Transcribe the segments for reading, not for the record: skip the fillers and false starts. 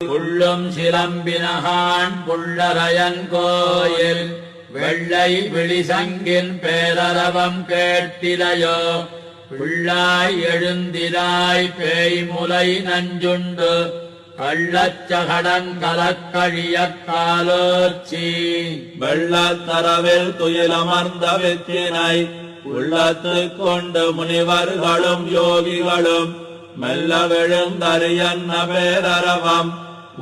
புள்ளும் சிலம்பினகான் புள்ளரையன் கோயில் வெள்ளை விழிசங்கின் பேரரவம் கேட்டிலையோ பிள்ளாய் எழுந்திராய் பேய்முலை நஞ்சுண்டு கள்ளச்சகடன் கலக்கழிய காலோச்சி வெள்ளத்தரவில் துயிலமர்ந்த வெற்றினை உள்ளத்து கொண்டு முனிவர்களும் யோகிகளும் மெல்ல விழுந்தறியன்ன பேரரவம்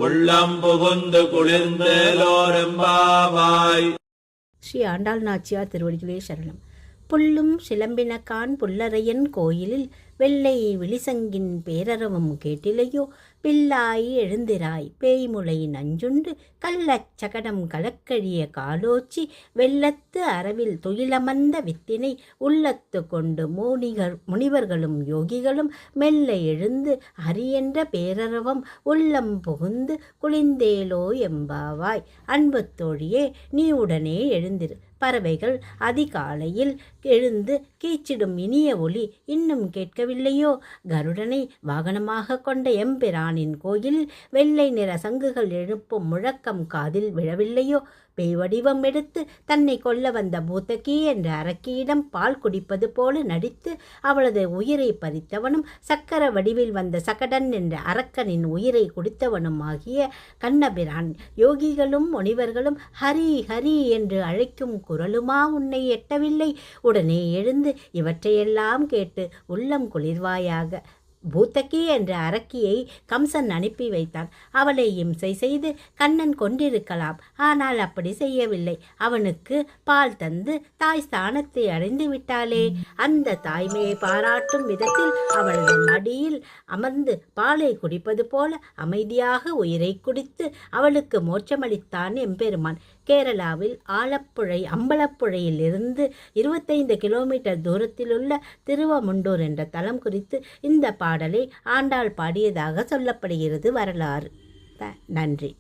உள்ளம் புகுந்து குளிர்ந்தேலோரெம்பாவாய். ஸ்ரீ ஆண்டாள் நாச்சியார் திருவடிகளே சரணம். புல்லும் சிலம்பினகான் புல்லரையன் கோயிலில் வெள்ளை விழிசங்கின் பேரரவம் கேட்டிலையோ பில்லாய் எழுந்திராய் பேய்முலை நஞ்சுண்டு கள்ளச்சகடம் கலக்கழிய காலோச்சி வெள்ளத்து அரவில் துயிலமர்ந்த வித்தினை உள்ளத்து கொண்டு முனிவர்களும் யோகிகளும் மெல்ல எழுந்து அரியென்ற பேரரவம் உள்ளம் புகுந்து குளிந்தேலோ எம்பாவாய். அன்பு தோழியே, நீ உடனே எழுந்திரு. பறவைகள் அதிகாலையில் எழுந்து கீச்சிடும் இனிய ஒலி இன்னும் கேட்கவில்லையோ? கருடனை வாகனமாக கொண்ட எம்பிரானின் கோயில் வெள்ளை நிற சங்குகள் எழுப்பும் முழக்கம் காதில் விழவில்லையோ? பேய் வடிவம் எடுத்து தன்னை கொல்ல வந்த பூத்தகி என்ற அரக்கியிடம் பால் குடிப்பது போல நடித்து அவளது உயிரை பறித்தவனும் சக்கர வடிவில் வந்த சகடன் என்ற அரக்கனின் உயிரை குடித்தவனும் ஆகிய கண்ணபிரான் யோகிகளும் முனிவர்களும் ஹரி ஹரி என்று அழைக்கும் குரலுமா உன்னை எட்டவில்லை? உடனே எழுந்து இவற்றையெல்லாம் கேட்டு உள்ளம் குளிர்வாயாக. பூத்தகி என்ற அரக்கியை கம்சன் அனுப்பி வைத்தான். அவளை இம்சை செய்து கண்ணன் கொண்டிருக்கலாம். ஆனால் அப்படி செய்யவில்லை. அவனுக்கு பால் தந்து தாய் ஸ்தானத்தை அடைந்து விட்டாளே. அந்த தாய்மையை பாராட்டும் விதத்தில் அவளது மடியில் அமர்ந்து பாலை குடிப்பது போல அமைதியாக உயிரை குடித்து அவளுக்கு மோட்சமளித்தான் எம்பெருமான். கேரளாவில் அம்பலப்புழையில் இருந்து 25 கிலோமீட்டர் தூரத்திலுள்ள திருவமுண்டூர் என்ற தலம் குறித்து இந்த பாடலை ஆண்டாள் பாடியதாக சொல்லப்படுகிறது வரலாறு. நன்றி.